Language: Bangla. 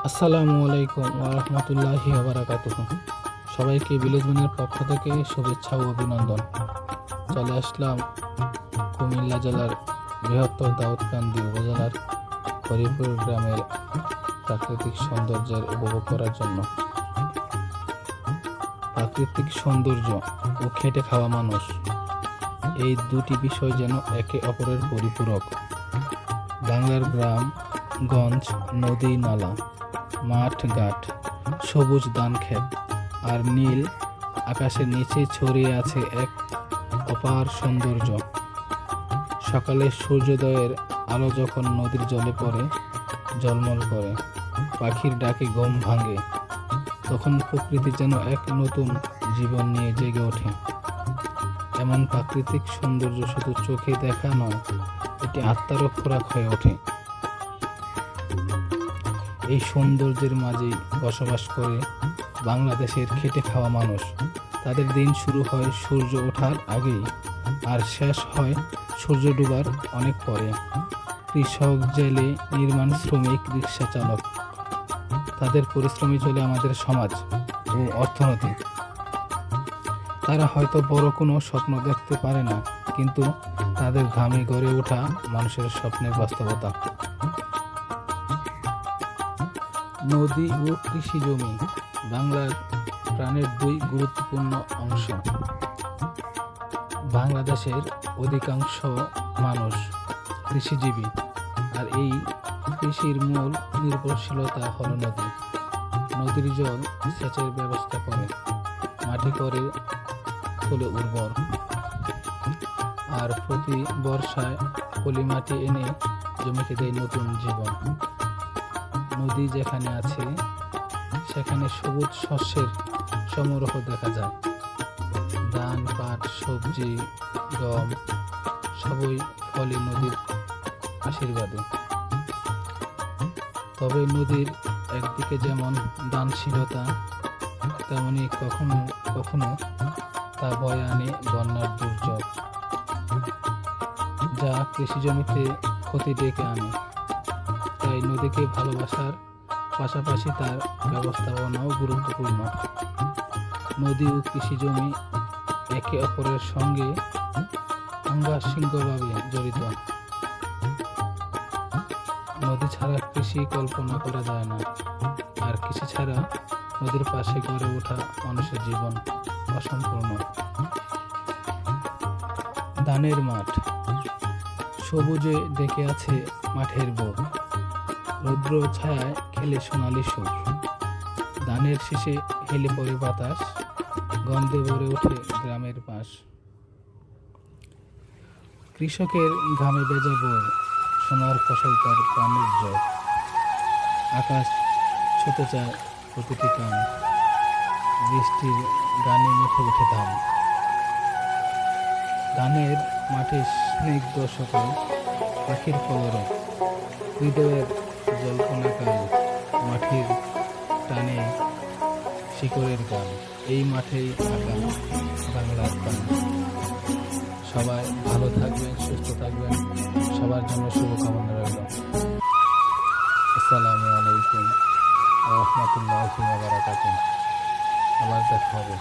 আসসালামু আলাইকুম ওয়া রাহমাতুল্লাহি ওয়া বারাকাতুহু। সবাইকে ভিলেজ ম্যানের পক্ষ থেকে শুভেচ্ছা ও অভিনন্দন। চলে আসলাম কুমিল্লা জেলার বৃহত্তর দাউদকান্দি উপজেলার হরিপুর গ্রামের প্রাকৃতিক সৌন্দর্যের উপভোগ করার জন্য। প্রাকৃতিক সৌন্দর্য ও খেটে খাওয়া মানুষ, এই দুটি বিষয় যেন একে অপরের পরিপূরক। বাংলার গ্রাম গঞ্জ, নদী নালা, মাঠ ঘাট, সবুজ ধান ক্ষেত আর নীল আকাশের নিচে ছড়িয়ে আছে এক অপার সৌন্দর্য। সকালে সূর্যোদয়ের আলো যখন নদীর জলে পড়ে, ঝলমল করে, পাখির ডাকে ঘুম ভাঙে, তখন প্রকৃতি যেন এক নতুন জীবন নিয়ে জেগে ওঠে। এমন প্রাকৃতিক সৌন্দর্য শুধু চোখে দেখা নয়, এটি আত্মারও খোরাক হয়ে ওঠে। এই সৌন্দর্যের মাঝেই বসবাস করে বাংলাদেশের খেটে খাওয়া মানুষ। তাদের দিন শুরু হয় সূর্য ওঠার আগেই আর শেষ হয় সূর্য ডুবার অনেক পরে। কৃষক, জেলে, নির্মাণ শ্রমিক, রিক্সা চালক, তাদের পরিশ্রমে চলে আমাদের সমাজ ও অর্থনীতি। তারা হয়তো বড় কোনো স্বপ্ন দেখতে পারে না, কিন্তু তাদের ঘামে গড়ে ওঠা মানুষের স্বপ্নের বাস্তবতা। নদী ও কৃষি জমি বাংলার প্রাণের দুই গুরুত্বপূর্ণ অংশ। বাংলাদেশের অধিকাংশ মানুষ কৃষিজীবী, আর এই কৃষির মূল নির্ভরশীলতা হল নদী। নদীর জল সেচের ব্যবস্থা করে, মাটি করে তোলে উর্বর, আর প্রতি বর্ষায় পলি মাটি এনে জমিতে দেয় নতুন জীবন। নদী যেখানে আছে সেখানে সবুজ শস্যের সমারোহ দেখা যায়। ধান, পাট, সবজি, গম সবই ফলে নদীর আশীর্বাদে। তবে নদীর একদিকে যেমন দানশীলতা, তেমনি কখনো কখনো তা বয়ে আনে বন্যার দুর্যোগ, যা কৃষি জমিতে ক্ষতি ডেকে আনে। তাই নদীকে ভালোবাসার পাশাপাশি তার ব্যবস্থাপনাও গুরুত্বপূর্ণ। নদী ও কৃষি জমি একে অপরের সঙ্গে অঙ্গাঙ্গিভাবে জড়িত। নদী ছাড়া কৃষি কল্পনা করা যায় না, আর কৃষি ছাড়া নদীর পাশে গড়ে ওঠা মানুষের জীবন অসম্পূর্ণ। ধানের মাঠ, সবুজে ডেকে আছে মাঠের বুক, রৌদ্র ছায়ায় খেলে সোনালি সুর। ধানের শীষে হেলে পড়ে বাতাস, গন্ধে ভরে ওঠে গ্রামের পাশ। কৃষকের ঘামে ভেজা ভোর, সোনার ফসল তার প্রাণের জল। আকাশ ছুতে চায় প্রতিটি কান, বৃষ্টির গানে মেখে ওঠে ধান। ধানের মাঠে স্নিগ্ধ সকাল, পাখির কলরব, হৃদয়ের জল্পনা কাল, মাটির টানে শিকড়ের গান। এই মাঠেই থাকা বাংলার প্রাণ। সবাই ভালো থাকবেন, সুস্থ থাকবেন, সবার জন্য শুভকামনা রইল। আসসালামু আলাইকুম ওয়া রাহমাতুল্লাহি ওয়া বারাকাতুহু। আবার দেখা হবে।